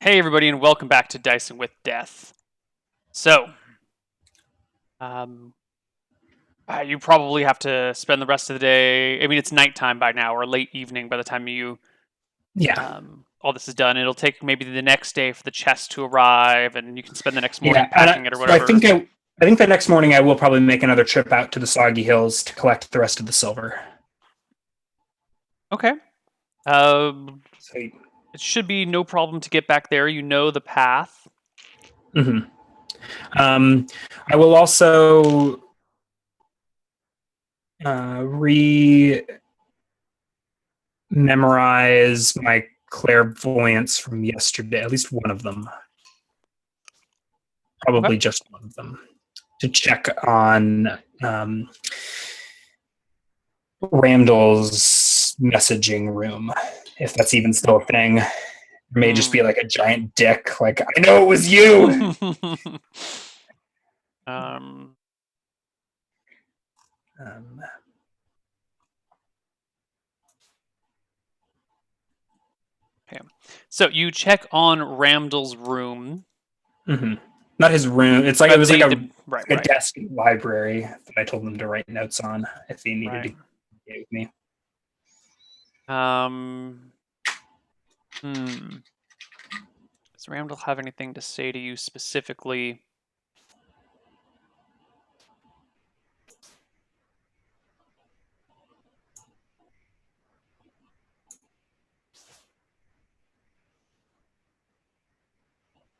Hey everybody, and welcome back to Dicing with Death. So, you probably have to spend the rest of the day. I mean, it's nighttime by now, or late evening by the time Yeah, all this is done. It'll take maybe the next day for the chest to arrive, and you can spend the next morning yeah. And packing it or so I whatever. think I think the next morning I will probably make another trip out to the Soggy Hills to collect the rest of the silver. Okay. Um, So, it should be no problem to get back there. You know the path. mhm. um, I will also re-memorize my clairvoyance from yesterday. At least one of them, Okay. probably just one of them, to check on Randall's messaging room, if that's even still a thing. It may just be Hmm. like a giant dick. Like, I know it was you. um, Um, okay. So you check on Ramdal's room. mhm. Not his room. It's like it was like The right, a right, desk library that I told them to write notes on if they needed right. to get with me. Um, hmm. Does Ramdal have anything to say to you specifically?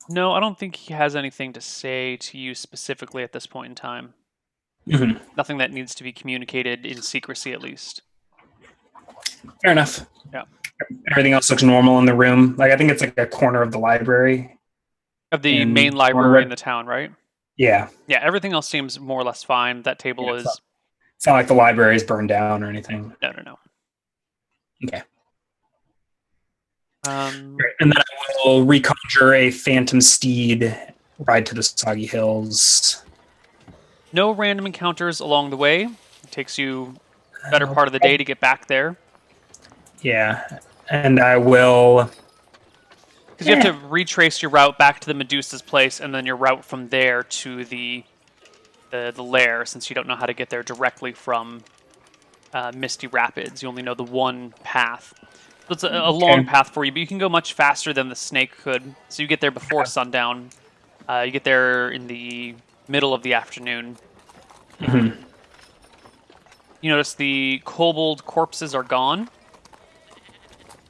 No, I don't think he has anything to say to you specifically at this point in time. Mhm. Nothing that needs to be communicated in secrecy, at least. Fair enough. Yeah. Everything else looks normal in the room. Like I think it's like a corner of the library Of the main in library in Cornwood. the town, right? Yeah, Yeah, everything else seems more or less fine. That yeah. table is. It's not like the library is burned down or anything. No, no, no. Okay. Um, Great. And then I will reconjure a phantom steed, ride to the Soggy Hills. no random encounters along the way. It takes you better I'll part of the day to get back there. Yeah, and I will. Because you have Eh, to retrace your route back to the Medusa's place, and then your route from there to the lair, since you don't know how to get there directly from Misty Rapids. You only know the one path. So it's a long okay. path for you, but you can go much faster than the snake could. So you get there before sundown. You get there in the middle of the afternoon. Mm-hmm. Um, you notice the kobold corpses are gone.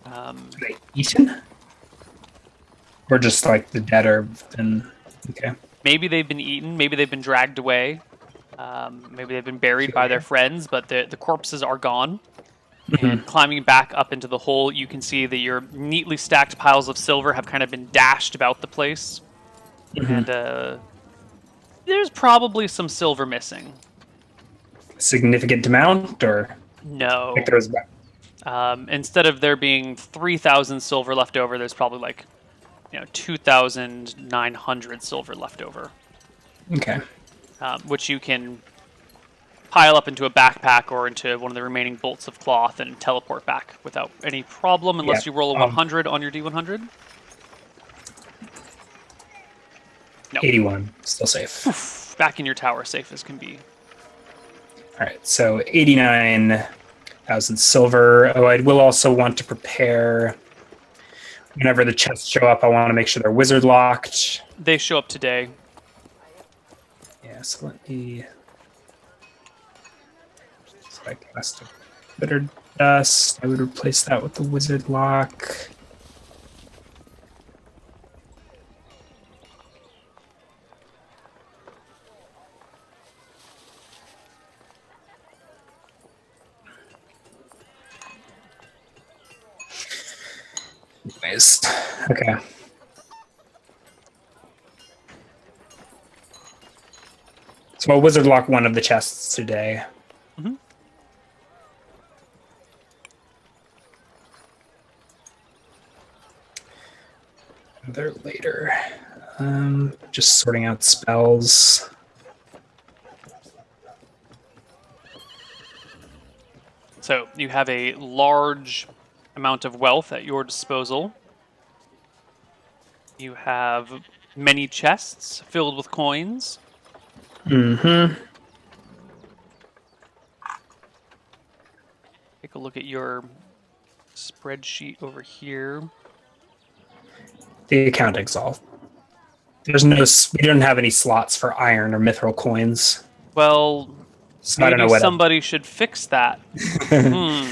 Um, They eaten, or just like the dead are been. Okay. maybe they've been eaten. Maybe they've been dragged away. Maybe they've been buried by their friends, but the corpses are gone. And Mm-hmm. climbing back up into the hole, you can see that your neatly stacked piles of silver have kind of been dashed about the place. And Mm-hmm. there's probably some silver missing. Significant amount, or like No. there was. Instead of there being 3,000 silver left over, there's probably like 2,900 silver left over, Okay. which you can pile up into a backpack or into one of the remaining bolts of cloth and teleport back without any problem, Yeah. unless you roll a Um, 100 on your D100. No. 81, still safe. Poof, back in your tower, safe as can be. All right. So 89,000 silver. Oh, I will also want to prepare. Whenever the chests show up, I want to make sure they're wizard locked. They show up today. Yeah. So let me. So I cast a bitter dust. I would replace that with the wizard lock. Anyways, okay. So I'll wizard lock one of the chests today. Mhm. Another later. Just sorting out spells. So you have a large amount of wealth at your disposal. You have many chests filled with coins. Mm-hmm. Take a look at your spreadsheet over here. The accounting's all. There's no. We don't have any slots for iron or mithril coins, Well, so I don't maybe know what. somebody should fix that. Hmm.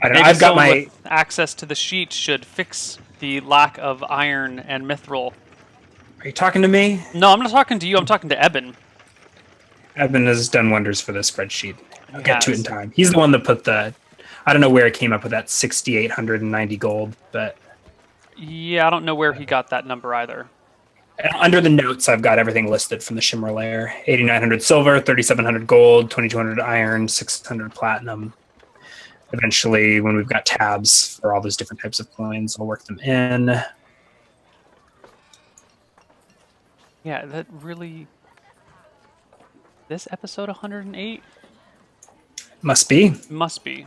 I don't know. Maybe I've got someone my. with access to the sheet should fix the lack of iron and mithril. Are you talking to me? No, I'm not talking to you. I'm talking to Eben. Eben has done wonders for this spreadsheet. He I'll get to it in has. time. He's the one that put the. I don't know where he came up with that 6,890 gold, but Yeah, I don't know where he got that number either. under the notes, I've got everything listed from the Shimmer layer: 8,900 silver, 3,700 gold, 2,200 iron, 600 platinum. Eventually, when we've got tabs for all those different types of coins, I'll work them in. Yeah, that really. This episode 108 Must be. must be.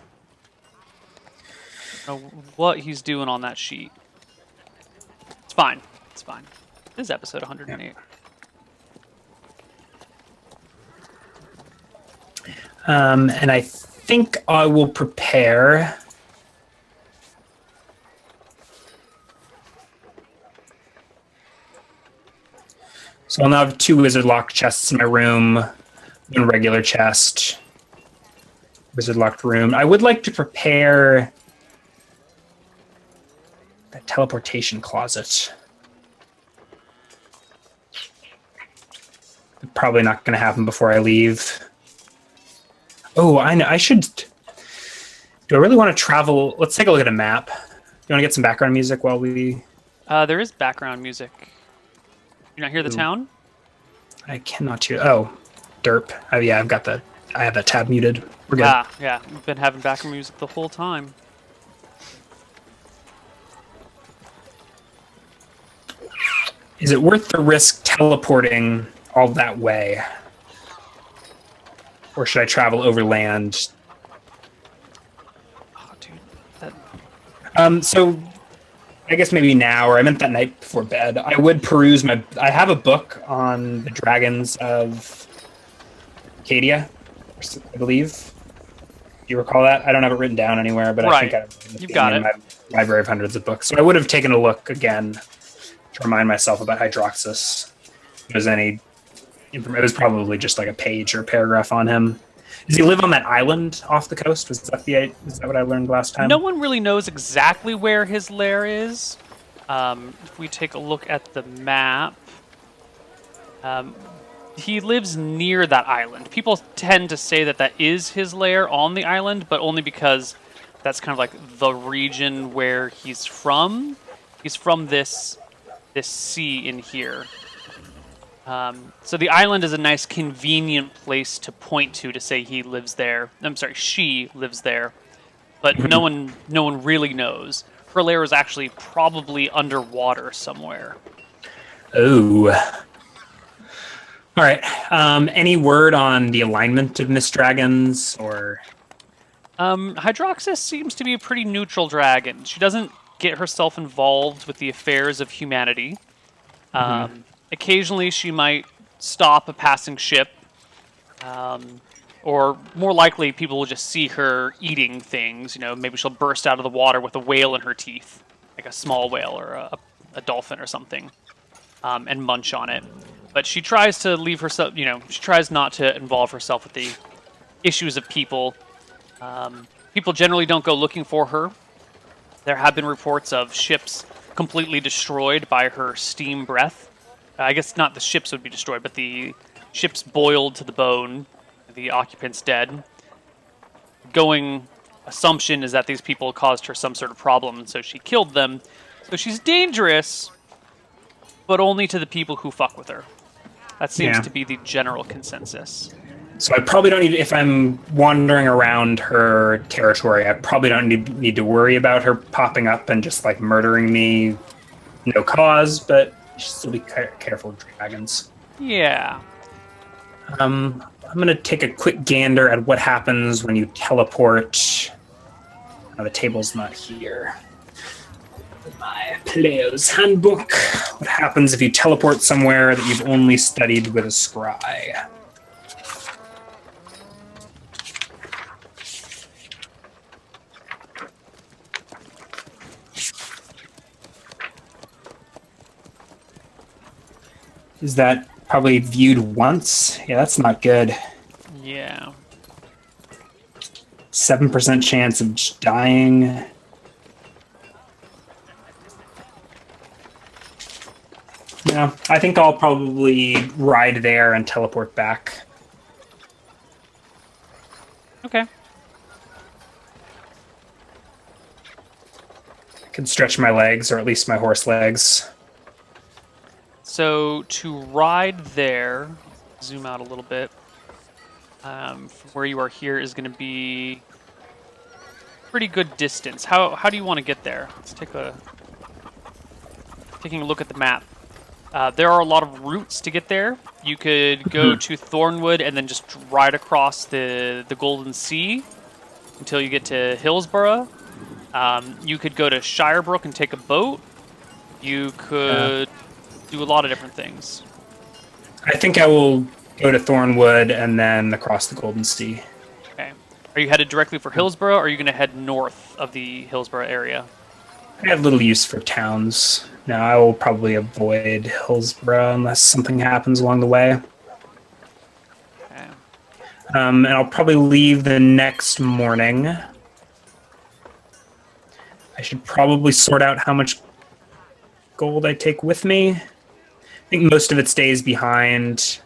I don't know what he's doing on that sheet. It's fine. It's fine. This is episode 108. And I think I will prepare. So I'll now have 2 wizard lock chests in my room, 1 regular chest, wizard locked room. I would like to prepare that teleportation closet. Probably not going to happen before I leave. Oh, I know. I should. Do I really want to travel? Let's take a look at a map. You want to get some background music while we? There is background music. You not hear the town? I cannot hear. Oh, derp. Oh yeah, I've got the. I have that tab muted. We're good. Ah, yeah. We've been having background music the whole time. Is it worth the risk teleporting all that way, or should I travel overland? Oh, dude. That... So I guess maybe now, or I meant that night before bed, I would peruse my. I have a book on the dragons of Acadia, I believe. Do you recall that? I don't have it written down anywhere, but Right. I think You've got in my library of hundreds of books. So I would have taken a look again to remind myself about Hydroxus. If there's any information, it was probably just like a page or a paragraph on him. Does he live on that island off the coast? Is that what I learned last time? No one really knows exactly where his lair is. If we take a look at the map, he lives near that island. People tend to say that that is his lair on the island, but only because that's kind of like the region where he's from. He's from this sea in here. So the island is a nice, convenient place to point to say he lives there. I'm sorry, she lives there, but no one really knows. Her lair is actually probably underwater somewhere. Oh. All right. Any word on the alignment of Miss Dragons or? Hydroxus seems to be a pretty neutral dragon. She doesn't get herself involved with the affairs of humanity. Occasionally, she might stop a passing ship, or more likely, people will just see her eating things. You know, maybe she'll burst out of the water with a whale in her teeth, like a small whale or a dolphin or something, and munch on it. But she tries to leave herself. You know, she tries not to involve herself with the issues of people. People generally don't go looking for her. There have been reports of ships completely destroyed by her steam breath. I guess not the ships would be destroyed, but the ships boiled to the bone, the occupants dead. Going assumption is that these people caused her some sort of problem, and so she killed them. So she's dangerous, but only to the people who fuck with her. That seems to be the general consensus. So I probably don't need, if I'm wandering around her territory, I probably don't need to worry about her popping up and just like murdering me, no cause, but should still be careful with dragons. Yeah. I'm going to take a quick gander at what happens when you teleport. Oh, the table's not here. My Player's Handbook. What happens if you teleport somewhere that you've only studied with a scry? Is that probably viewed once? Yeah, that's not good. Yeah. 7% chance of dying. Yeah, I think I'll probably ride there and teleport back. Okay. I can stretch my legs, or at least my horse legs. So to ride there, zoom out a little bit. From where you are here is going to be pretty good distance. How do you want to get there? Let's taking a look at the map. There are a lot of routes to get there. You could go to Thornwood and then just ride across the Golden Sea until you get to Hillsborough. You could go to Shirebrook and take a boat. You could do a lot of different things. I think I will go to Thornwood and then across the Golden Sea. Okay. Are you headed directly for Hillsborough, or are you going to head north of the Hillsborough area? I have little use for towns. Now I will probably avoid Hillsborough unless something happens along the way. Okay. And I'll probably leave the next morning. I should probably sort out how much gold I take with me. I think most of it stays behind.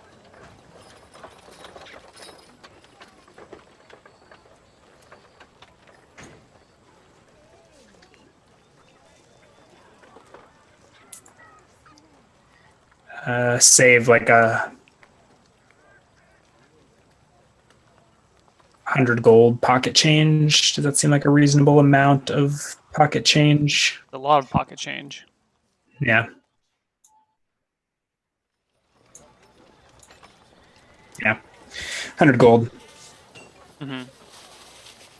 Save like 100 gold pocket change. Does that seem like a reasonable amount of pocket change? A lot of pocket change. Yeah. Yeah. 100 gold. Mm-hmm.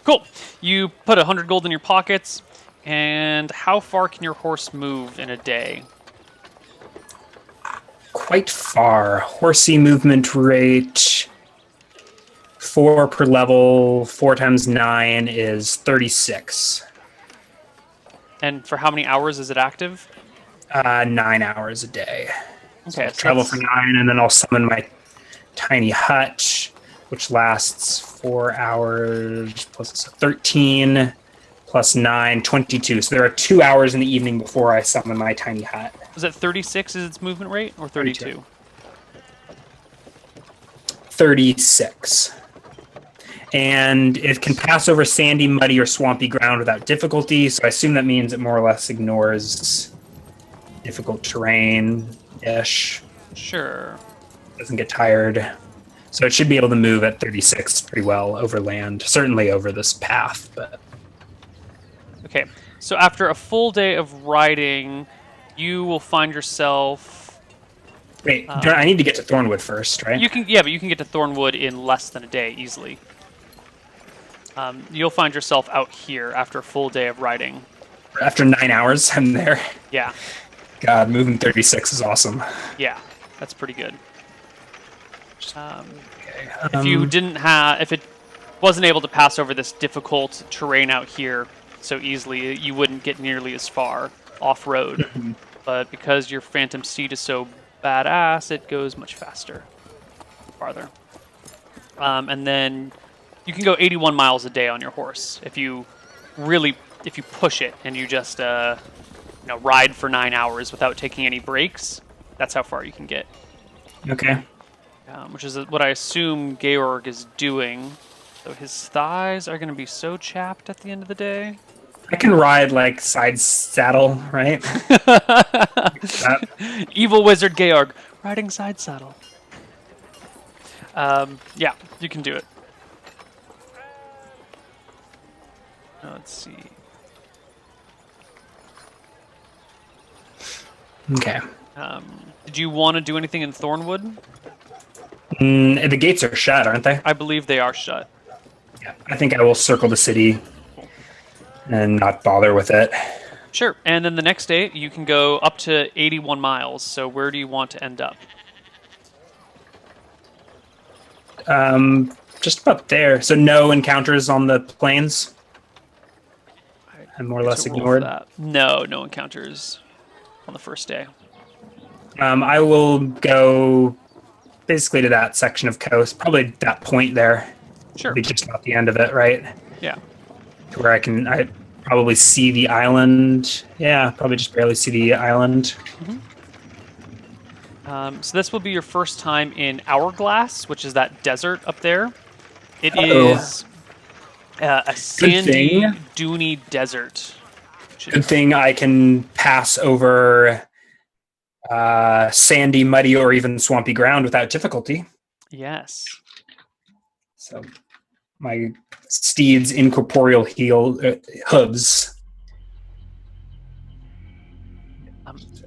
Cool. You put 100 gold in your pockets, and how far can your horse move in a day? Quite far. Horsey movement rate 4 per level. 4 times 9 is 36. And for how many hours is it active? 9 hours a day. Okay, So I'll travel for 9, and then I'll summon my tiny hut, which lasts 4 hours plus 13 plus 9, 22. So there are 2 hours in the evening before I summon my tiny hut. Was it 36 is its movement rate, or 32? 36. And it can pass over sandy, muddy, or swampy ground without difficulty, so I assume that means it more or less ignores difficult terrain-ish. Sure. Doesn't get tired. So it should be able to move at 36 pretty well over land, certainly over this path. But Okay, so after a full day of riding, you will find yourself... wait, I need to get to Thornwood first, right? But you can get to Thornwood in less than a day, easily. You'll find yourself out here after a full day of riding. After 9 hours, I'm there. Yeah. God, moving 36 is awesome. Yeah, that's pretty good. Okay. If it wasn't able to pass over this difficult terrain out here so easily, you wouldn't get nearly as far off-road. But because your Phantom Steed is so badass, it goes much faster, farther. And then you can go 81 miles a day on your horse if you push it and you just ride for 9 hours without taking any breaks. That's how far you can get. Okay. Which is what I assume Georg is doing. So his thighs are going to be so chapped at the end of the day. I can ride like side saddle, right? Evil wizard Georg riding side saddle. Yeah, you can do it. Let's see. Okay. Did you want to do anything in Thornwood? The gates are shut, aren't they? I believe they are shut. Yeah. I think I will circle the city and not bother with it. Sure. And then the next day, you can go up to 81 miles. So where do you want to end up? Just about there. So no encounters on the plains. I'm more or less To roll for ignored. that. No encounters on the first day. I will go basically to that section of coast, probably that point there. Sure. Be just about the end of it, right? Yeah. To where I probably see the island. Yeah, probably just barely see the island. So this will be your first time in Hourglass, which is that desert up there. It Uh-oh. is a sandy, thing. duny desert. Good thing I can pass over sandy, muddy, or even swampy ground without difficulty. Yes. So my steed's incorporeal hooves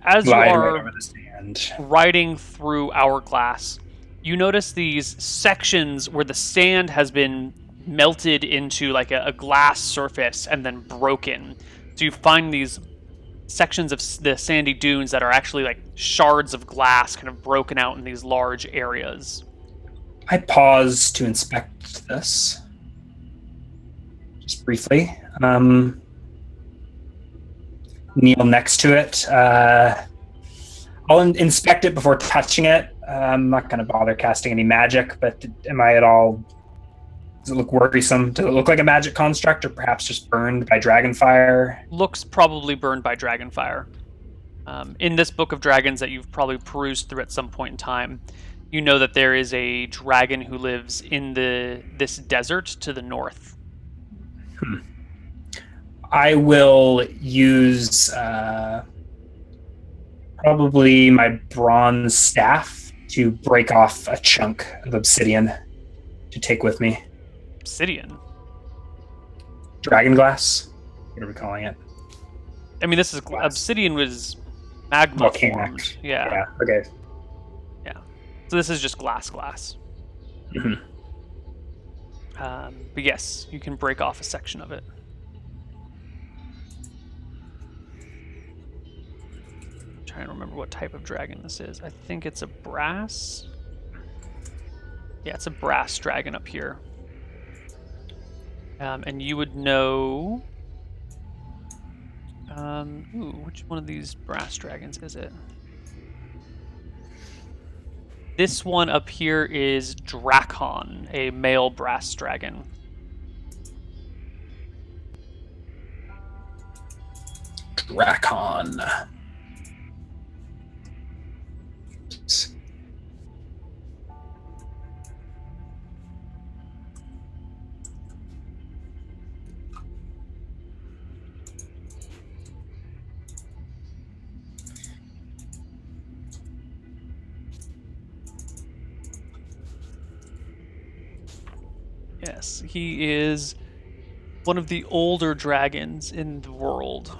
As you glide are right over the sand. riding through Hourglass, you notice these sections where the sand has been melted into like a glass surface and then broken. So you find these sections of the sandy dunes that are actually like shards of glass kind of broken out in these large areas. I pause to inspect this just briefly. Kneel next to it. I'll inspect it before touching it. I'm not going to bother casting any magic, but am I at all... Does it look worrisome? Does it look like a magic construct, or perhaps just burned by dragonfire? Looks probably burned by dragonfire. In this book of dragons that you've probably perused through at some point in time, you know that there is a dragon who lives in this desert to the north. I will use probably my bronze staff to break off a chunk of obsidian to take with me. Obsidian? Dragon glass? What are we calling it? I mean, this is obsidian was magma Volcanic. formed. Yeah. Okay. Yeah. So this is just glass. Mm-hmm. But yes, you can break off a section of it. I'm trying to remember what type of dragon this is. I think it's a brass. Yeah, it's a brass dragon up here. And you would know... which one of these brass dragons is it? This one up here is Drakon, a male brass dragon. Drakon. Yes, he is one of the older dragons in the world.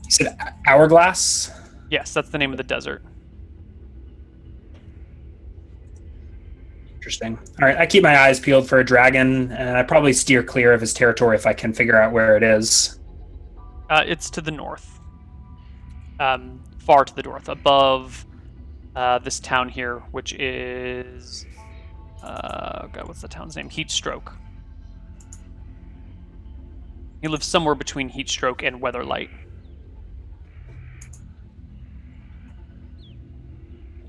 You said hourglass? Yes, that's the name of the desert. Interesting. All right, I keep my eyes peeled for a dragon, and I probably steer clear of his territory if I can figure out where it is. It's to the north. Far to the north, above this town here, which is... God, what's the town's name? Heatstroke. He lives somewhere between Heatstroke and Weatherlight.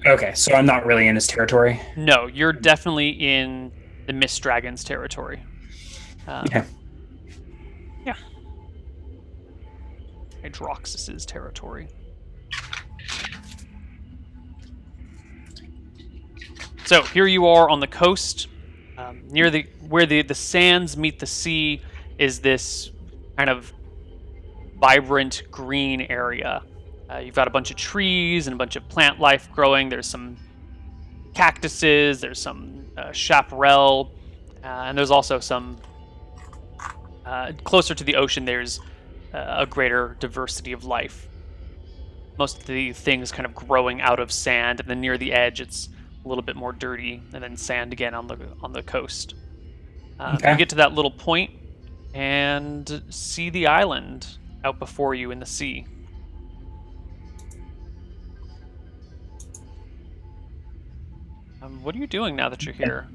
Okay, so I'm not really in his territory. No, you're definitely in the Mist Dragon's territory. Okay. Yeah. Hydroxus's territory. So here you are on the coast, near where the sands meet the sea. Is this kind of vibrant green area? You've got a bunch of trees and a bunch of plant life growing. There's some cactuses. There's some chaparral, and there's also some closer to the ocean. There's a greater diversity of life. Most of the things kind of growing out of sand, and then near the edge, it's a little bit more dirty, and then sand again on the coast. Okay. You get to that little point, and see the island out before you in the sea. What are you doing now that you're here?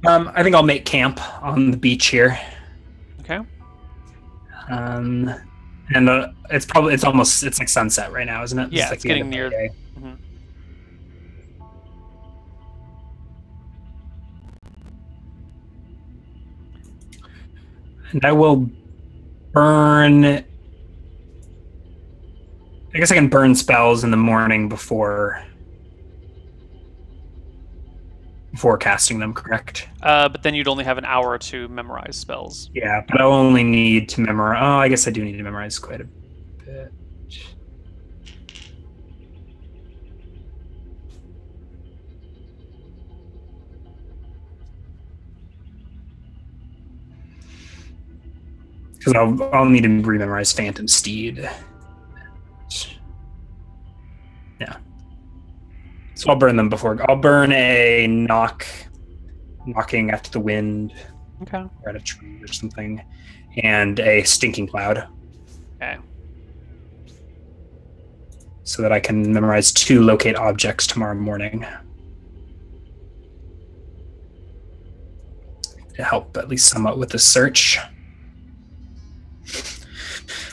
I think I'll make camp on the beach here. Okay. And it's like sunset right now, isn't it? Yeah, Like it's the end getting of my near. day. Mhm. And I will burn. I guess I can burn spells in the morning before casting them. Correct? But then you'd only have an hour to memorize spells. Yeah, but I'll only need to memorize. Oh, I guess I do need to memorize quite a bit. Because I'll need to rememorize Phantom Steed. Yeah. So I'll burn them before. I'll burn a knocking at the wind, Okay. or at a tree or something, and a stinking cloud. Okay. So that I can memorize 2 locate objects tomorrow morning. To help at least somewhat with the search.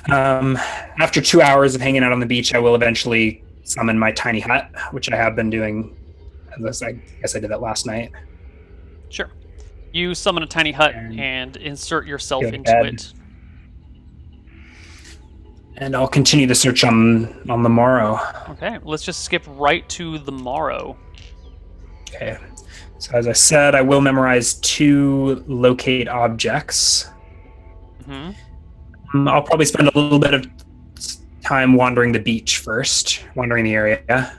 After 2 hours of hanging out on the beach, I will eventually summon my tiny hut, which I have been doing. I guess I did that last night. Sure. You summon a tiny hut and insert yourself go to into bed. it. And I'll continue the search on the morrow. Okay, let's just skip right to the morrow. Okay. So as I said, I will memorize 2 locate objects. Mm-hmm. I'll probably spend a little bit of time wandering the beach first, wandering the area.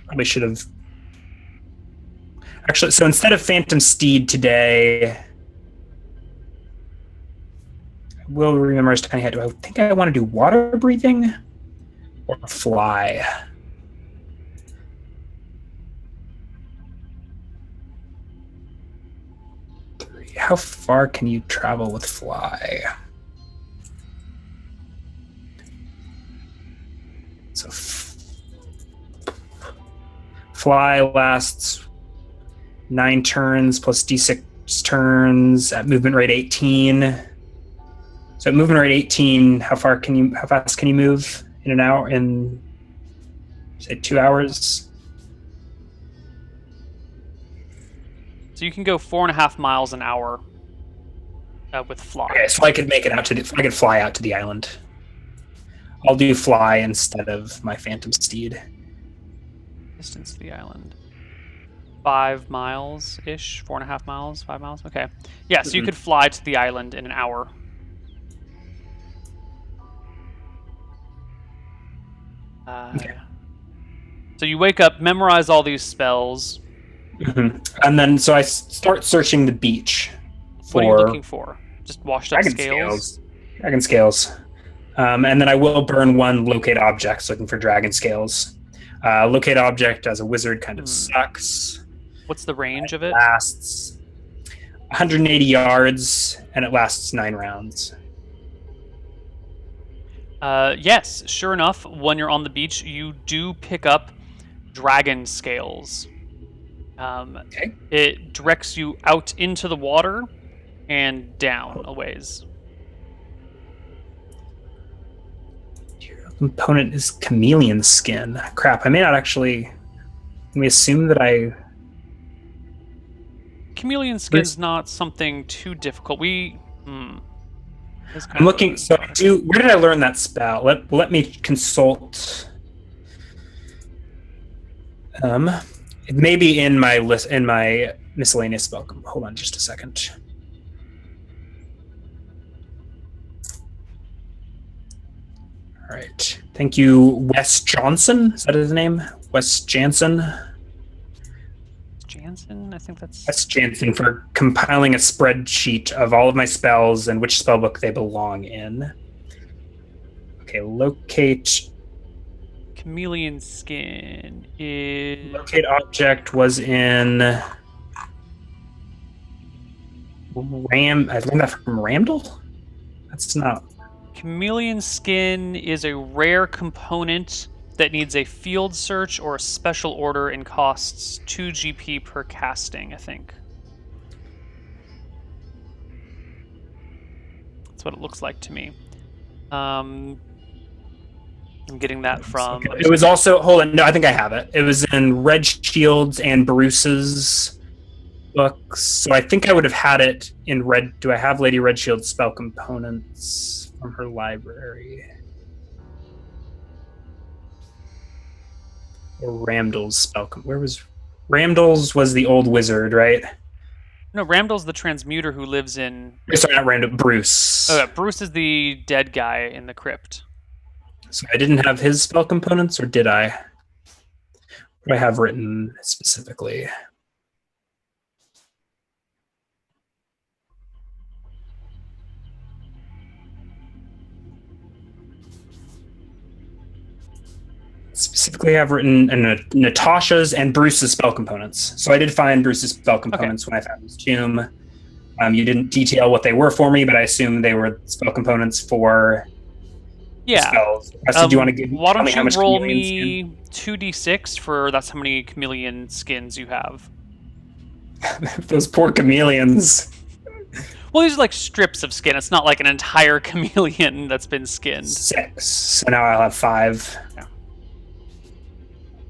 Probably should have. Actually, so instead of Phantom Steed today, I will remember tiny hut. Do I think I want to do water breathing or fly? How far can you travel with fly? So fly lasts 9 turns plus d6 turns at movement rate 18. So at movement rate 18, how fast can you move in an hour? In say 2 hours? So you can go 4.5 miles an hour with fly. Okay, so I could I could fly out to the island. I'll do fly instead of my Phantom Steed. Distance to the island. 5 miles ish. 4.5 miles. 5 miles. Okay. Yeah. So you could fly to the island in an hour. Okay. So you wake up, memorize all these spells. Mm-hmm. And then so I start searching the beach for. What are you looking for? Just washed up scales? Dragon scales. And then I will burn 1 locate object, looking for dragon scales. Locate object as a wizard kind of sucks. What's the range of it? Lasts 180 yards, and it lasts 9 rounds. Yes, sure enough, when you're on the beach, you do pick up dragon scales. Okay. It directs you out into the water and down a ways. Your component is chameleon skin. Crap, I may not actually. Let me assume that I. Chameleon skin's not something too difficult. I'm looking. So, where did I learn that spell? Let me consult. It may be in my list in my miscellaneous spell. Hold on, just a second. All right. Thank you, Wes Johnson. Is that his name? Wes Jansen. Jansen, I think that's Wes Jansen, for compiling a spreadsheet of all of my spells and which spellbook they belong in. Okay, locate. Chameleon skin is... Locate object was in I learned that from Ramdal? That's not... Chameleon skin is a rare component that needs a field search or a special order and costs 2 GP per casting, I think. That's what it looks like to me. I'm getting that from... It was also... Hold on. No, I think I have it. It was in Red Shields and Bruce's books. So I think I would have had it in Red... Do I have Lady Red Shield's spell components from her library? Or Ramdal's spell... Where was... Ramdal's was the old wizard, right? No, Ramdal's the transmuter who lives in... Sorry, not Ramdal. Bruce. Oh, yeah, Bruce is the dead guy in the crypt. So I didn't have his spell components, or did I? What do I have written specifically? Specifically, I've written Natasha's and Bruce's spell components. So I did find Bruce's spell components when I found his tomb. You didn't detail what they were for me, but I assume they were spell components for spells. So do you want to give why don't how much you roll chameleon me 2d6 for that's how many chameleon skins you have. Those poor chameleons. Well, these are like strips of skin. It's not like an entire chameleon that's been skinned. 6. So now I'll have 5. Yeah.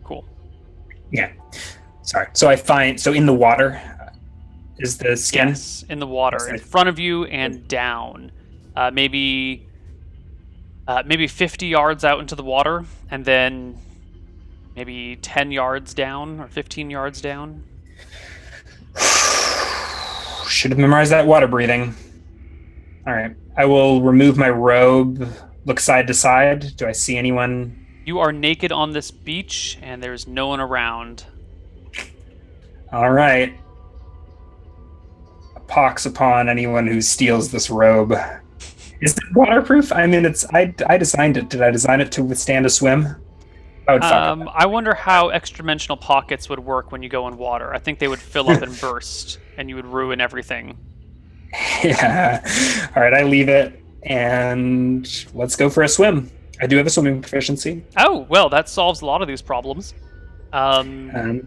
Cool. Yeah. Sorry. So I find... So in the water is the skin? Yes, in the water. In front of you and down. Maybe 50 yards out into the water, and then maybe 10 yards down or 15 yards down. Should have memorized that water breathing. All right. I will remove my robe, look side to side. Do I see anyone? You are naked on this beach, and there's no one around. All right. A pox upon anyone who steals this robe. Is it waterproof? I mean, I designed it. Did I design it to withstand a swim? I would fuck up. I wonder how extra-dimensional pockets would work when you go in water. I think they would fill up and burst, and you would ruin everything. Yeah. All right, I leave it, and let's go for a swim. I do have a swimming proficiency. Oh, well, that solves a lot of these problems. Yeah.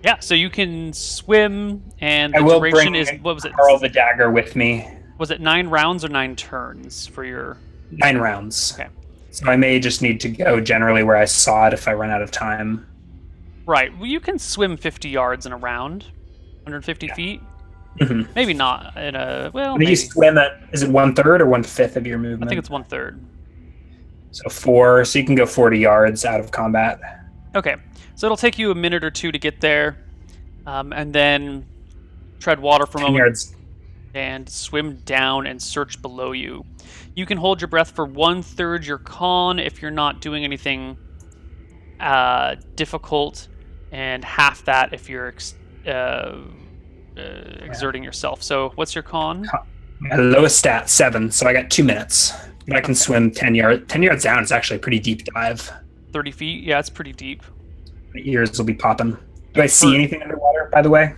Yeah, so you can swim, and I the will duration bring is, what was it? Carl the dagger with me. Was it 9 rounds or 9 turns for your... 9 rounds. Okay. So I may just need to go generally where I saw it if I run out of time. Right. Well, you can swim 50 yards in a round. 150 feet? Mm-hmm. Maybe not in a... Well, Do maybe. you swim at... Is it 1/3 or 1/5 of your movement? I think it's 1/3. So 4. So you can go 40 yards out of combat. Okay. So it'll take you a minute or two to get there. And then tread water for a 10 moment. yards. And swim down and search below you. You can hold your breath for 1/3 your con if you're not doing anything difficult, and half that if you're exerting yourself. So what's your con? My lowest stat, 7, so I got 2 minutes. But I can swim 10 yards. 10 yards down is actually a pretty deep dive. 30 feet? Yeah, it's pretty deep. My ears will be popping. Do I see anything underwater, by the way?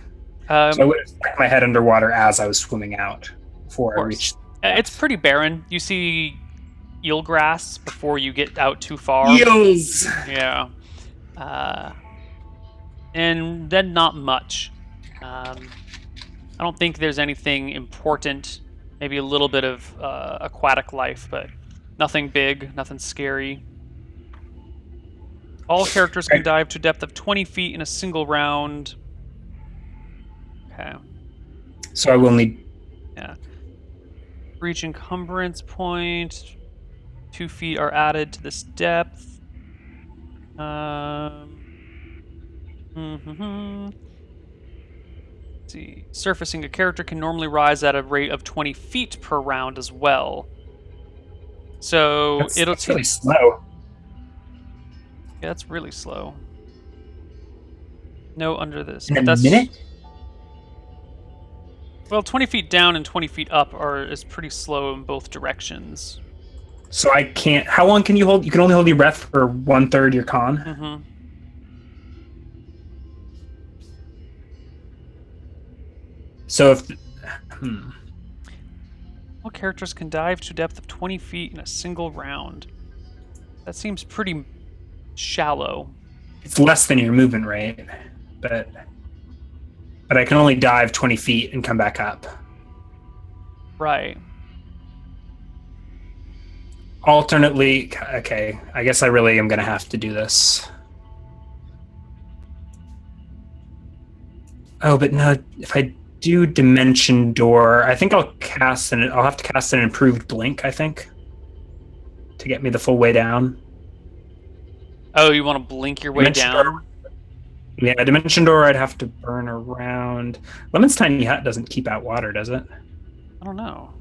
So I would have stuck my head underwater as I was swimming out before I reached... It's pretty barren. You see eelgrass before you get out too far. Eels! Yeah. And then not much. I don't think there's anything important. Maybe a little bit of aquatic life, but nothing big, nothing scary. All characters can dive to a depth of 20 feet in a single round. Okay. So I will need... Yeah. Reach encumbrance point. 2 feet are added to this depth. Let's see. Surfacing a character can normally rise at a rate of 20 feet per round as well. So That's really slow. Yeah, that's really slow. No, under this. In a That's, minute? well, 20 feet down and 20 feet up is pretty slow in both directions. So I can't... How long can you hold? You can only hold your breath for 1/3 your con? Mm-hmm. So if All characters can dive to a depth of 20 feet in a single round. That seems pretty shallow. it's less than your movement rate, but I can only dive 20 feet and come back up. Right. Alternately, okay, I guess I really am going to have to do this. Oh, but no, if I do Dimension Door, I think I'll have to cast an improved blink, I think, to get me the full way down. Oh, you want to blink your way Dimension down? Door. Yeah, Dimension Door, I'd have to burn around. Lemon's Tiny Hut doesn't keep out water, does it? I don't know.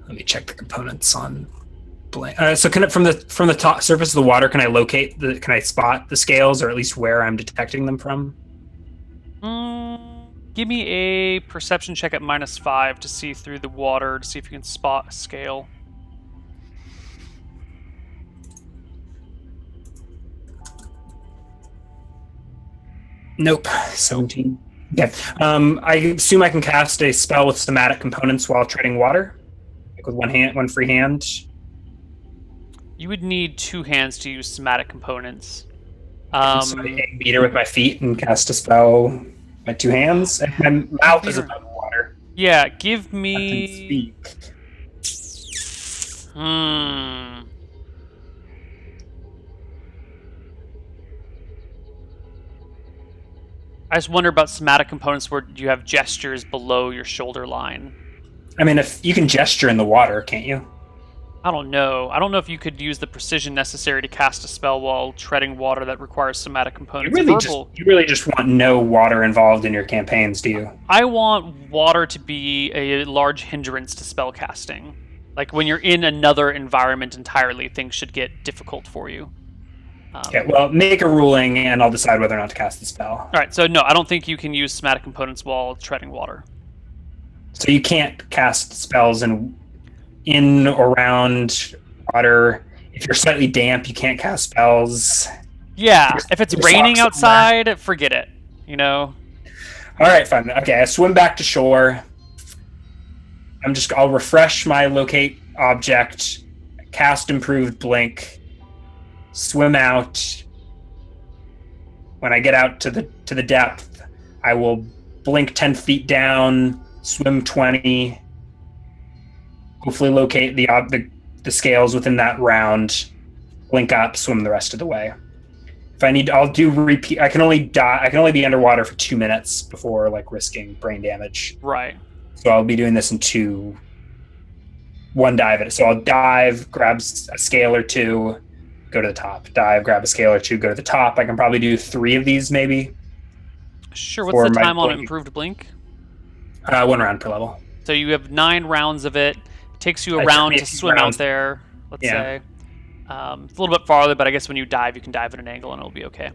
Let me check the components on blink. So can it from the top surface of the water? Can I spot the scales, or at least where I'm detecting them from? Give me a perception check at -5 to see through the water to see if you can spot a scale. Nope. 17. Okay. I assume I can cast a spell with somatic components while treading water, like with one free hand. You would need 2 hands to use somatic components. So I beat her with my feet and cast a spell with my 2 hands. And my mouth is above water. Yeah, give I can me. speak. I just wonder about somatic components where you have gestures below your shoulder line. I mean, if you can gesture in the water, can't you? I don't know. I don't know if you could use the precision necessary to cast a spell while treading water that requires somatic components. You really just want no water involved in your campaigns, do you? I want water to be a large hindrance to spell casting. Like when you're in another environment entirely, things should get difficult for you. Okay, well, make a ruling, and I'll decide whether or not to cast the spell. All right, so no, I don't think you can use somatic components while treading water. So you can't cast spells in or around water. If you're slightly damp, you can't cast spells. Yeah, if it's your raining socks outside, forget it. You know? All right, fine. Okay, I swim back to shore. I'll refresh my locate object, cast improved blink, swim out. When I get out to the depth, I will blink 10 feet down, swim 20, hopefully locate the scales within that round, blink up, swim the rest of the way. If I need, I'll do repeat. I can only be underwater for 2 minutes before risking brain damage. Right. So I'll be doing this in one dive at it. So I'll dive, grab a scale or 2, go to the top. Dive, grab a scale or 2, go to the top. I can probably do 3 of these maybe. Sure. What's the time on improved blink? 1 round per level. So you have 9 rounds of it. It takes you a round to swim out there. Let's say. It's a little bit farther, but I guess when you dive, you can dive at an angle and it'll be okay.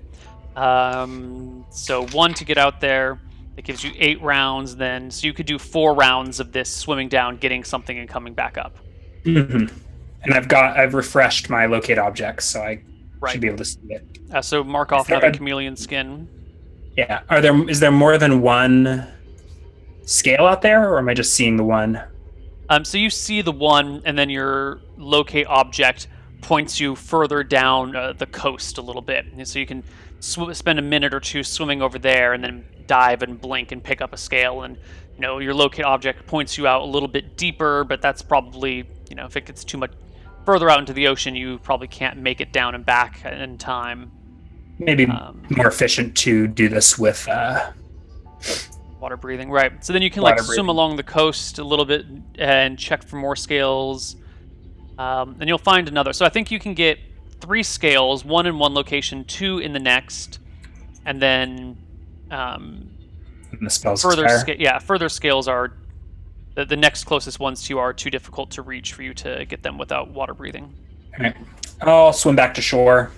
So 1 to get out there. It gives you 8 rounds then. So you could do 4 rounds of this swimming down, getting something and coming back up. Mm-hmm. And I've refreshed my locate objects, so I should be able to see it. So mark off another chameleon skin. Yeah. Is there more than one scale out there, or am I just seeing the one? So you see the one, and then your locate object points you further down the coast a little bit. And so you can spend a minute or 2 swimming over there, and then dive and blink and pick up a scale. And your locate object points you out a little bit deeper, but that's probably if it gets too much further out into the ocean, you probably can't make it down and back in time. Maybe more efficient to do this with water breathing, right? So then you can swim along the coast a little bit and check for more scales, and you'll find another. So I think you can get 3 scales, 1 in one location, 2 in the next, and then the spells further scales are the next closest ones to you are too difficult to reach for you to get them without water breathing. All right. I'll swim back to shore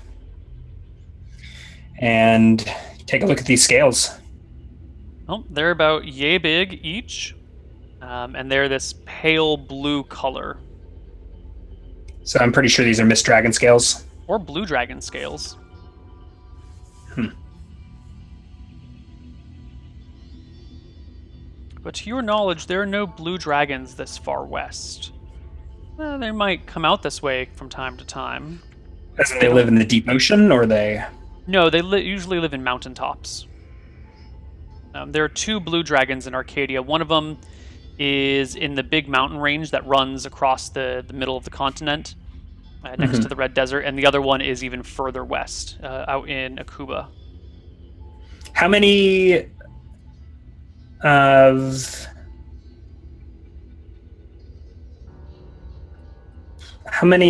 and take a look at these scales. Well, they're about yay big each, and they're this pale blue color. So I'm pretty sure these are Mist Dragon scales. Or blue dragon scales. but to your knowledge, there are no blue dragons this far west. They might come out this way from time to time. Doesn't they live in the deep ocean, or they? No, they usually live in mountaintops. There are 2 blue dragons in Arcadia. One of them is in the big mountain range that runs across the middle of the continent, next to the Red Desert, and the other one is even further west, out in Akuba. How many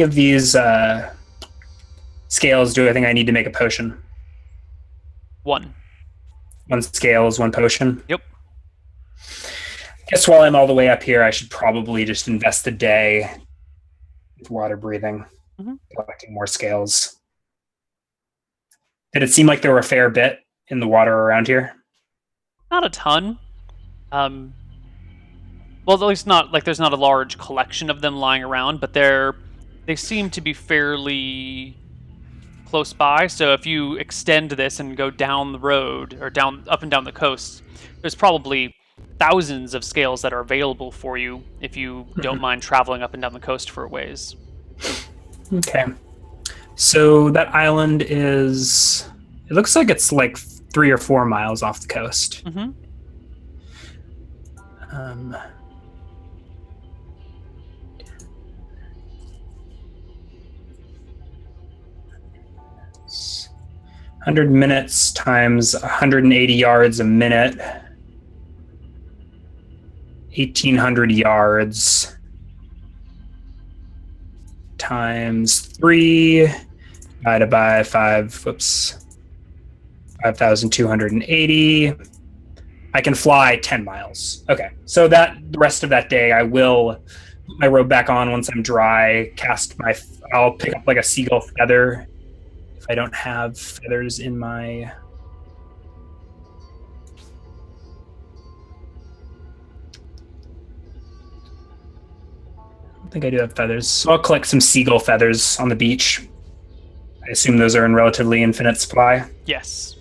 of these scales do I think I need to make a potion? 1. 1 scale is 1 potion? Yep. I guess while I'm all the way up here, I should probably just invest a day with water breathing, collecting more scales. Did it seem like there were a fair bit in the water around here? Not a ton. Well, at least not like there's not a large collection of them lying around, but they seem to be fairly close by. So if you extend this and go down the road or up and down the coast, there's probably thousands of scales that are available for you if you don't mind traveling up and down the coast for a ways. Okay. So that island is... It looks like it's like 3 or 4 miles off the coast. Mm-hmm. 100 minutes times 180 yards a minute. 1,800 yards times 3 divided by 5,280. I can fly 10 miles. Okay, so the rest of that day, I will put my robe back on once I'm dry. I'll pick up like a seagull feather if I don't have feathers in my. I think I do have feathers. So I'll collect some seagull feathers on the beach. I assume those are in relatively infinite supply. Yes.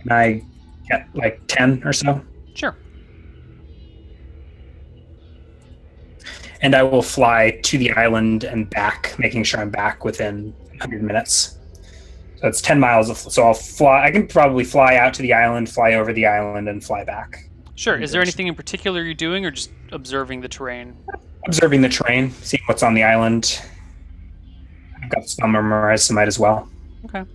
Can I get like 10 or so? Sure. And I will fly to the island and back, making sure I'm back within 100 minutes. So it's 10 miles. So I'll fly. I can probably fly out to the island, fly over the island, and fly back. Sure. Is there anything in particular you're doing, or just observing the terrain? Observing the terrain, seeing what's on the island. I've got the spell memorized, so might as well. Okay.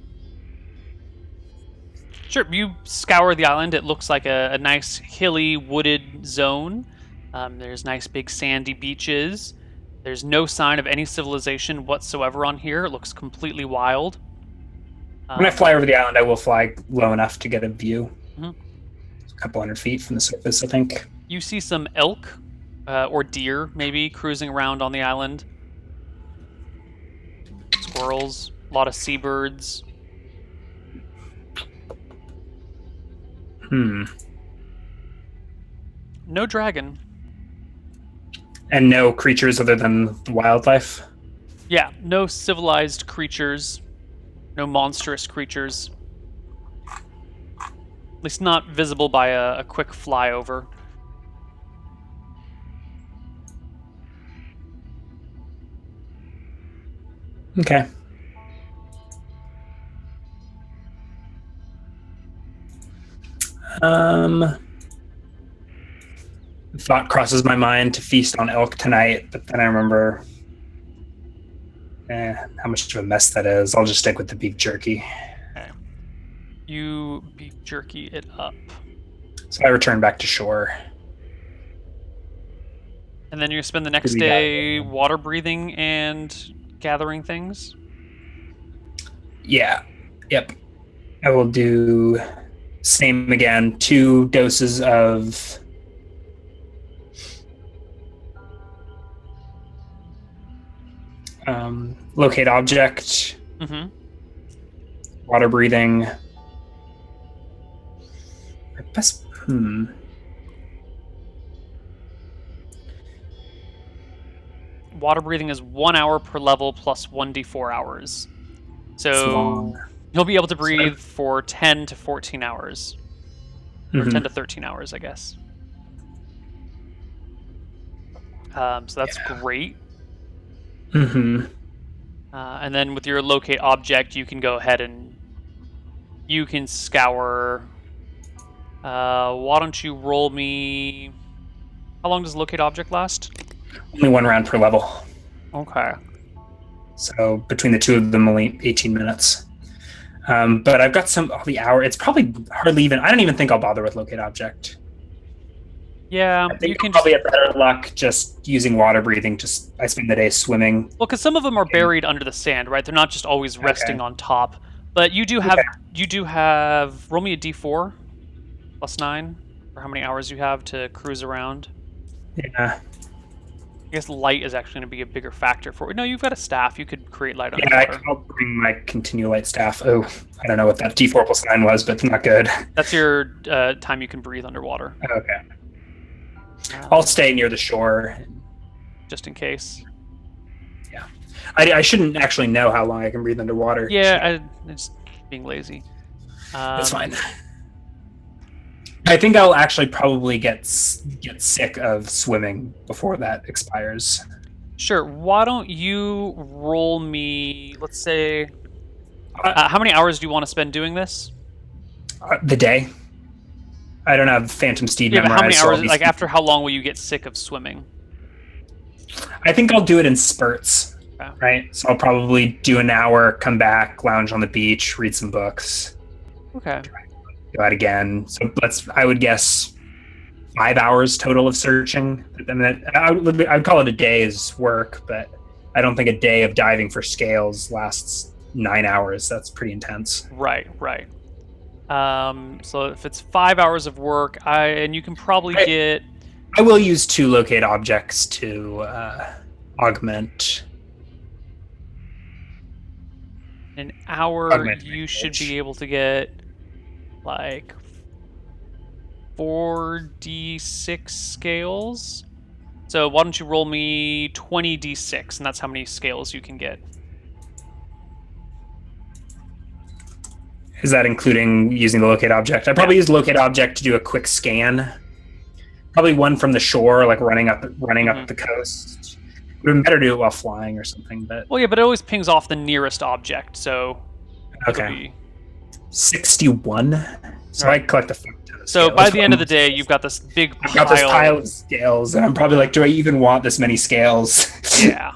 Sure. You scour the island. It looks like a nice hilly, wooded zone. There's nice big sandy beaches. There's no sign of any civilization whatsoever on here. It looks completely wild. When I fly over the island, I will fly low enough to get a view. Mm-hmm. A couple hundred feet from the surface, I think. You see some elk or deer, maybe, cruising around on the island. Squirrels, a lot of seabirds. No dragon. And no creatures other than the wildlife? Yeah, no civilized creatures. No monstrous creatures. At least not visible by a quick flyover. Okay. Thought crosses my mind to feast on elk tonight, but then I remember how much of a mess that is. I'll just stick with the beef jerky. Okay. You beef jerky it up. So I return back to shore. And then you spend the next day water breathing and gathering things? Yeah. Yep. I will do same again. 2 doses of locate object, water breathing. Water breathing is 1 hour per level plus 1d4 hours. So you'll be able to breathe for 10 to 14 hours. or 10 Mhm. to 13 hours, I guess. So that's great. Mhm. And then with your locate object, you can go ahead and you can scour. Why don't you roll me? How long does locate object last? Only one round per level. Okay. So between the two of them, only 18 minutes. But I've got the hour. It's probably hardly even. I don't even think I'll bother with locate object. Yeah, I you think I'll can probably just. have better luck just using water breathing. Just I spend the day swimming. Well, because some of them are buried under the sand, right? They're not just always Okay. resting on top. But you do have. Okay. You do have. Roll me a d4 plus 9 for how many hours you have to cruise around. Yeah. I guess light is actually going to be a bigger factor for. No, you've got a staff. You could create light Yeah. underwater. I'll bring my continual light staff. Oh, I don't know what that D4 plus 9 was, but not good. That's your time you can breathe underwater. Okay. I'll stay near the shore. Just in case. Yeah. I shouldn't actually know how long I can breathe underwater. Yeah, it's being lazy. That's fine. I think I'll actually probably get sick of swimming before that expires. Sure. Why don't you roll me? Let's say, Uh, how many hours do you want to spend doing this? the day. I don't have Phantom Steed Yeah, but memorized. how many so hours? Like after how long will you get sick of swimming? I think I'll do it in spurts. Okay. Right. So I'll probably do an hour, come back, lounge on the beach, read some books, Okay. go out again. So I would guess 5 hours total of searching. I mean, I'd call it a day's work, but I don't think a day of diving for scales lasts 9 hours. That's pretty intense. Right. Right. So if it's 5 hours of work, and you can probably get. I will use 2 locate objects to augment. An hour, you should be able to get like 4d6 scales. So why don't you roll me 20d6, and that's how many scales you can get. Is that including using the locate object? I probably use locate object to do a quick scan. Probably one from the shore, like running up the coast. It would be better to do it while flying or something. But Well, yeah, but it always pings off the nearest object, so okay, 61. So right. I collect a fuck ton of So scales. by the end of the day, you've got this big pile. I've got this pile of scales, and I'm probably like, do I even want this many scales? Yeah.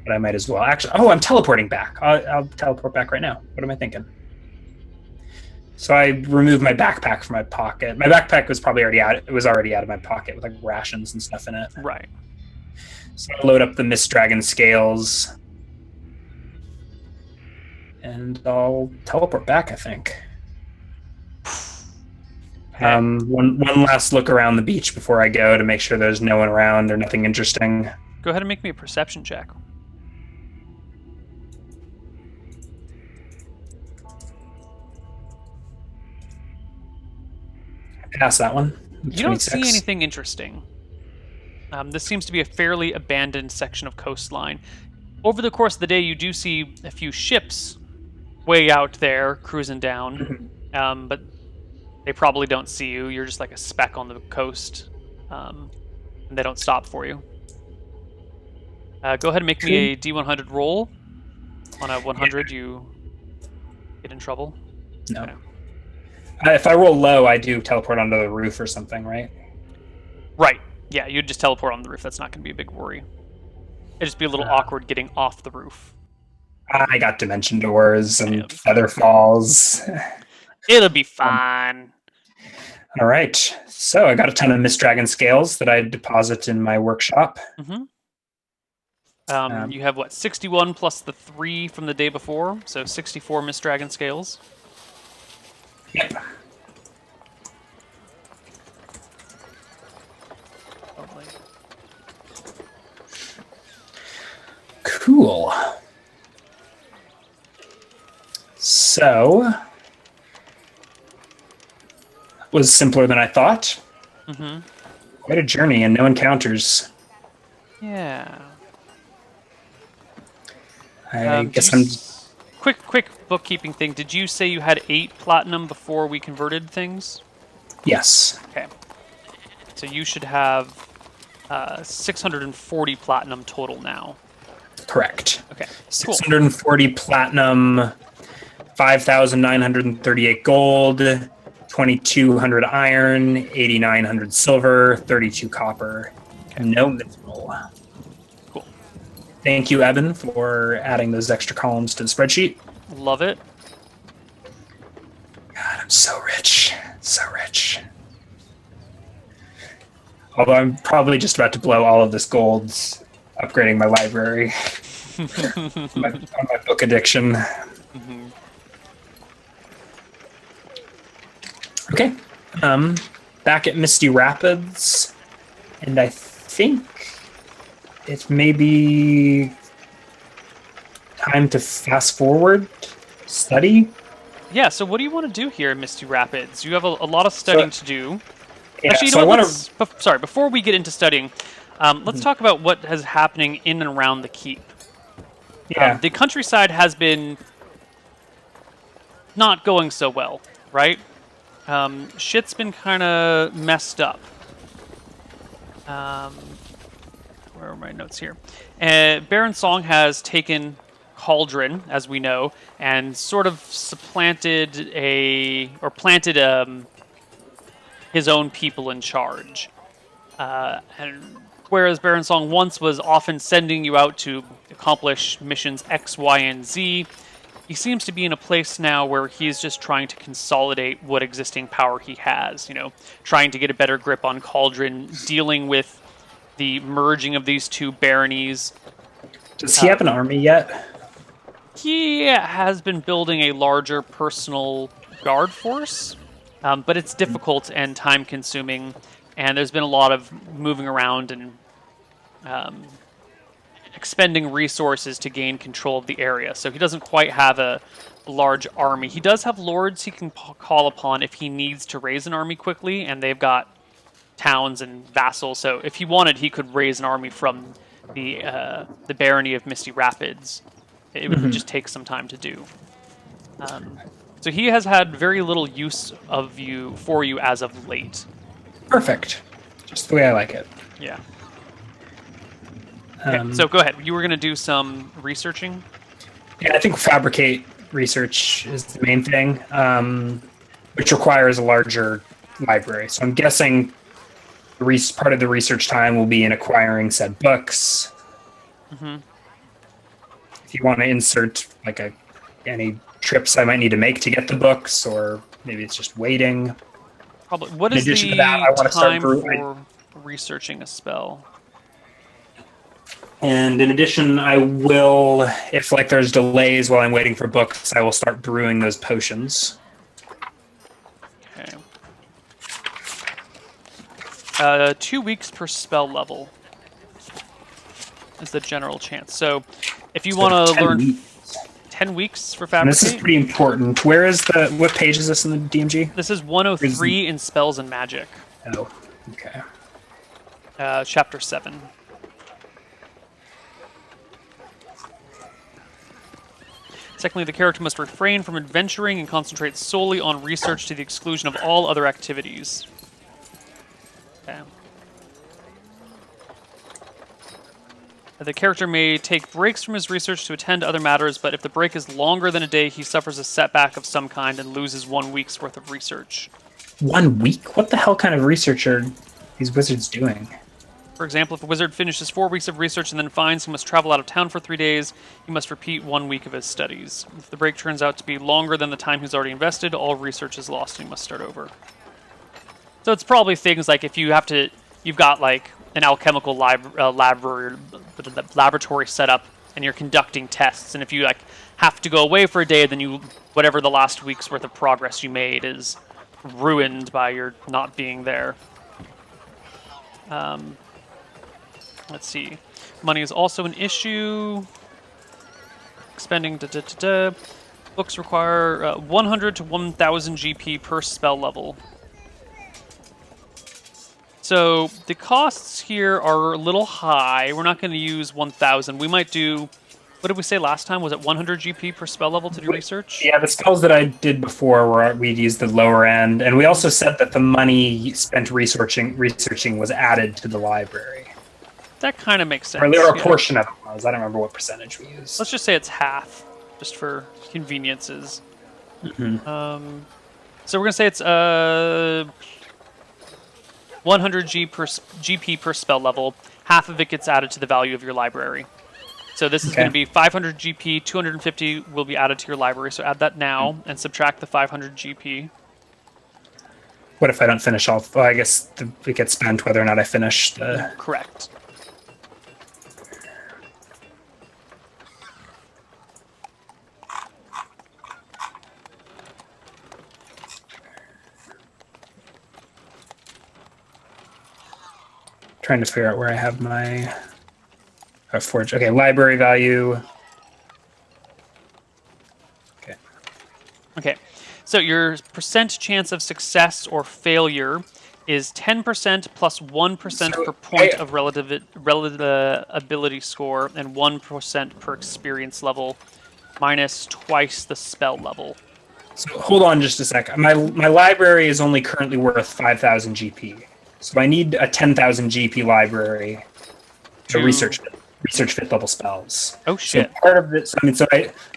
But I might as well. Actually, oh, I'm teleporting back. I'll teleport back right now. What am I thinking? So I removed my backpack from my pocket. My backpack was probably already out. It was already out of my pocket with like rations and stuff in it. Right. So I load up the Mist Dragon scales, and I'll teleport back, I think. Okay. One last look around the beach before I go to make sure there's no one around. There's nothing interesting. Go ahead and make me a perception check. Pass that one. You don't see anything interesting. This seems to be a fairly abandoned section of coastline. Over the course of the day, you do see a few ships way out there cruising down, but they probably don't see you. You're just like a speck on the coast, and they don't stop for you. Go ahead and make me a D100 roll. On a 100, you get in trouble. No. Okay. If I roll low, I do teleport onto the roof or something, right? Right. Yeah, you'd just teleport on the roof. That's not going to be a big worry. It'd just be a little awkward getting off the roof. I got dimension doors and feather falls. It'll be fine. All right. So I got a ton of Mist Dragon scales that I deposit in my workshop. Mm-hmm. You have, what, 61 plus the 3 from the day before? So 64 Mist Dragon scales. Yep. Lovely. Cool. So, it was simpler than I thought. Mm-hmm. Quite a journey and no encounters. Yeah. I guess I'm... Quick bookkeeping thing. Did you say you had 8 platinum before we converted things? Yes. Okay. So you should have 640 platinum total now. Correct. Okay, cool. 640 platinum, 5,938 gold, 2,200 iron, 8,900 silver, 32 copper. Okay. No mithril. Cool. Thank you, Evan, for adding those extra columns to the spreadsheet. Love it. God, I'm so rich. So rich. Although I'm probably just about to blow all of this gold upgrading my library. on my book addiction. Mm-hmm. Okay. Back at Misty Rapids. And I think it may be time to fast forward, study. Yeah, so what do you want to do here in Misty Rapids? You have a lot of studying to do. Yeah, Actually, you so know what? I want to. Sorry, before we get into studying, let's talk about what is happening in and around the keep. Yeah. The countryside has been not going so well, right? Shit's been kind of messed up. Where are my notes here? Baron Song has taken Cauldron, as we know, and sort of planted his own people in charge. And whereas Baron Song once was often sending you out to accomplish missions X, Y, and Z, he seems to be in a place now where he's just trying to consolidate what existing power he has, trying to get a better grip on Cauldron, dealing with the merging of these two baronies. Does he have an army yet? He has been building a larger personal guard force, but it's difficult and time-consuming, and there's been a lot of moving around and expending resources to gain control of the area. So he doesn't quite have a large army. He does have lords he can call upon if he needs to raise an army quickly, and they've got towns and vassals. So if he wanted, he could raise an army from the barony of Misty Rapids. It would just take some time to do. So he has had very little use for you as of late. Perfect. Just the way I like it. Yeah. Okay, so go ahead. You were going to do some researching? Yeah, I think fabricate research is the main thing, which requires a larger library. So I'm guessing part of the research time will be in acquiring said books. Mm-hmm. If you want to insert any trips I might need to make to get the books, or maybe it's just waiting. Probably. What is the time for researching a spell? And in addition, I will, if there's delays while I'm waiting for books, I will start brewing those potions. Okay. 2 weeks per spell level is the general chance. So if you want to learn 10 weeks for fabricate. And this is pretty important. What page is this in the DMG? This is 103 in Spells and Magic. Oh, okay. Chapter 7. Secondly, the character must refrain from adventuring and concentrate solely on research to the exclusion of all other activities. Okay. The character may take breaks from his research to attend to other matters, but if the break is longer than a day, he suffers a setback of some kind and loses 1 week's worth of research. 1 week? What the hell kind of research are these wizards doing? For example, if a wizard finishes 4 weeks of research and then finds he must travel out of town for 3 days, he must repeat 1 week of his studies. If the break turns out to be longer than the time he's already invested, all research is lost and he must start over. So it's probably things like if you've got an alchemical laboratory set up and you're conducting tests, and if you have to go away for a day, then whatever the last week's worth of progress you made is ruined by your not being there. Let's see. Money is also an issue. Expending Books require 100 to 1,000 GP per spell level. So the costs here are a little high. We're not going to use 1,000. We might do What did we say last time? Was it 100 GP per spell level to do research? Yeah, the spells that I did before were we'd use the lower end, and we also said that the money spent researching was added to the library. That kind of makes sense. Or a portion of it was. I don't remember what percentage we used. Let's just say it's half, just for conveniences. So we're gonna say it's 100 GP per spell level. Half of it gets added to the value of your library. So this is going to be 500 GP, 250 will be added to your library. So add that now and subtract the 500 GP. What if I don't finish all? Well, I guess it gets spent whether or not I finish the... Correct. Trying to figure out where I have my... forge. Okay, library value. Okay, so your percent chance of success or failure is 10% plus 1% per point of relative ability score and 1% per experience level, minus twice the spell level. So hold on just a sec. My library is only currently worth 5,000 GP. So I need a 10,000 GP library to research 5th level spells. Oh shit! So part of this,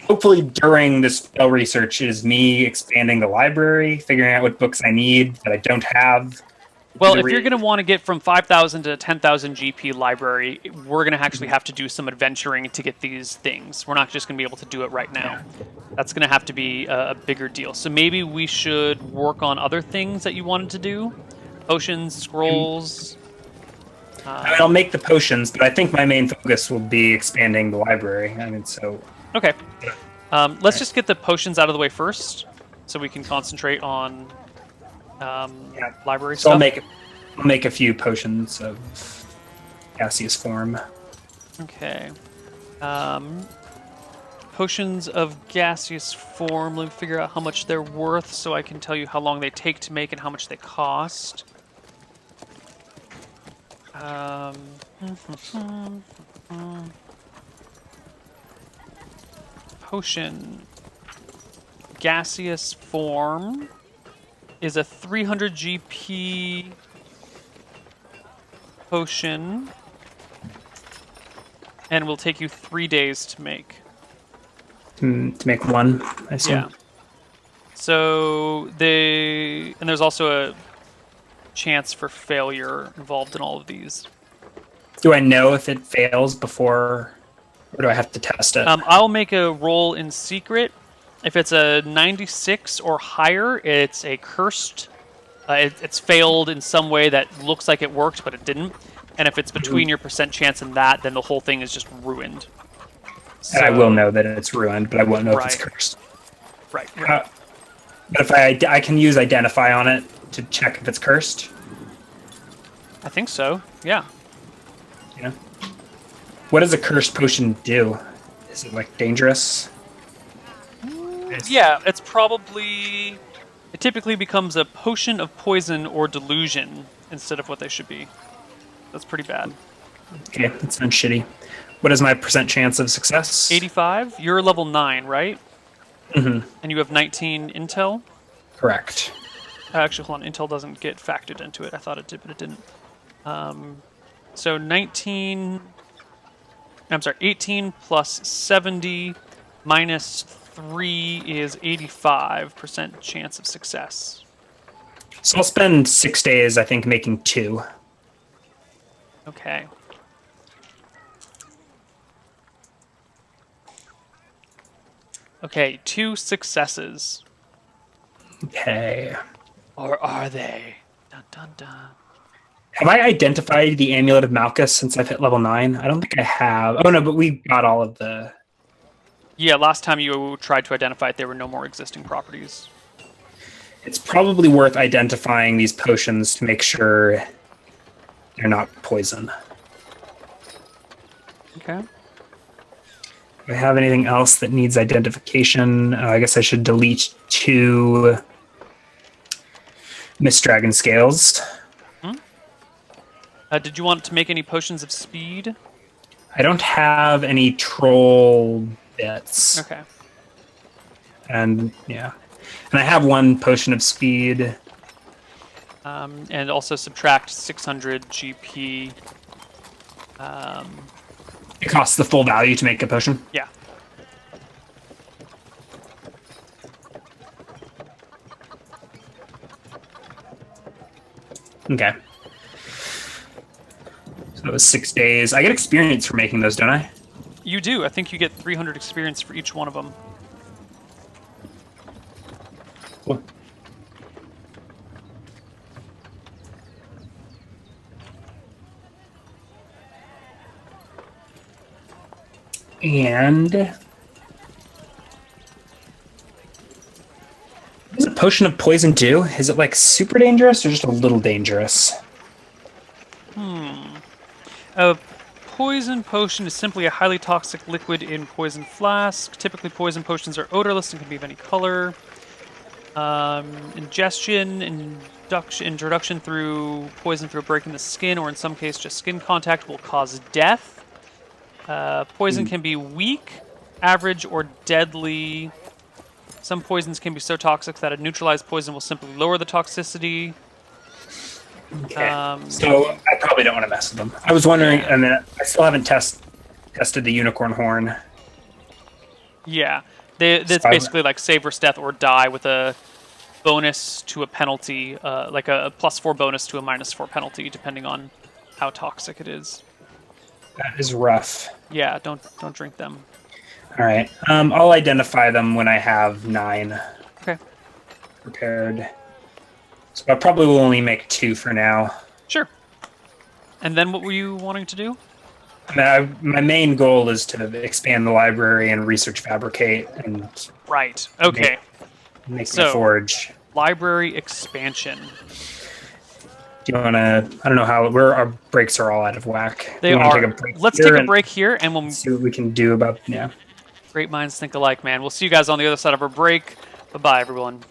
hopefully during this spell research is me expanding the library, figuring out what books I need that I don't have. Well, if you're going to want to get from 5,000 to 10,000 GP library, we're going to actually have to do some adventuring to get these things. We're not just going to be able to do it right now. That's going to have to be a bigger deal. So maybe we should work on other things that you wanted to do. Potions, scrolls. I'll make the potions, but I think my main focus will be expanding the library. Okay. Let's just get the potions out of the way first, so we can concentrate on library so stuff. I'll make a few potions of gaseous form. Okay. Potions of gaseous form. Let me figure out how much they're worth, so I can tell you how long they take to make and how much they cost. Potion. Gaseous form is a 300 GP potion and will take you 3 days to make. To make one, I see. Yeah. So and there's also a chance for failure involved in all of these. Do I know if it fails before, or do I have to test it? I'll make a roll in secret. If it's a 96 or higher, it's a cursed. It's failed in some way that looks like it worked, but it didn't. And if it's between your percent chance and that, then the whole thing is just ruined. So, and I will know that it's ruined, but I won't know if it's cursed. Right. But if I can use identify on it to check if it's cursed. I think so. Yeah. Yeah. What does a cursed potion do? Is it like dangerous? Yeah, it's probably... It typically becomes a potion of poison or delusion instead of what they should be. That's pretty bad. Okay, that sounds shitty. What is my percent chance of success? 85? You're level 9, right? Mm-hmm. And you have 19 intel? Correct. Actually, hold on. Intel doesn't get factored into it. I thought it did, but it didn't. So 19... I'm sorry, 18 plus 70 minus 3 is 85% chance of success. So I'll spend 6 days, I think, making 2. Okay. Okay, 2 successes. Okay. Or are they? Dun dun dun. Have I identified the Amulet of Malchus since I've hit level 9? I don't think I have. Oh no, but we got all of the... Yeah, last time you tried to identify it, there were no more existing properties. It's probably worth identifying these potions to make sure they're not poison. Okay. Do I have anything else that needs identification? I guess I should delete 2 Mist Dragon Scales. Did you want to make any potions of speed? I don't have any troll bits. Okay. And yeah. And I have 1 potion of speed. And also subtract 600 GP. It costs the full value to make a potion. Yeah. Okay. So it was 6 days. I get experience for making those, don't I? You do. I think you get 300 experience for each one of them. Cool. And what does a potion of poison do? Is it like super dangerous or just a little dangerous? A poison potion is simply a highly toxic liquid in poison flask. Typically, poison potions are odorless and can be of any color. Introduction through poison through a break in the skin, or in some case, just skin contact, will cause death. Poison can be weak, average, or deadly. Some poisons can be so toxic that a neutralized poison will simply lower the toxicity. Okay. So I probably don't want to mess with them. I was wondering, and then I still haven't tested the unicorn horn. Yeah, that's basically like save versus death or die with a bonus to a penalty, like a +4 bonus to a -4 penalty, depending on how toxic it is. That is rough. Yeah, don't drink them. All right. I'll identify them when I have 9 Okay. prepared. So I probably will only make 2 for now. Sure. And then what were you wanting to do? My main goal is to expand the library and research fabricate and Right. Okay. make So- the forge. Library expansion. Do you want to? I don't know how. Where our breaks are all out of whack. They Do you wanna are. Take a break Let's here take a and break here, and we'll. see what we can do about. Yeah. Great minds think alike, man. We'll see you guys on the other side of our break. Bye-bye, everyone.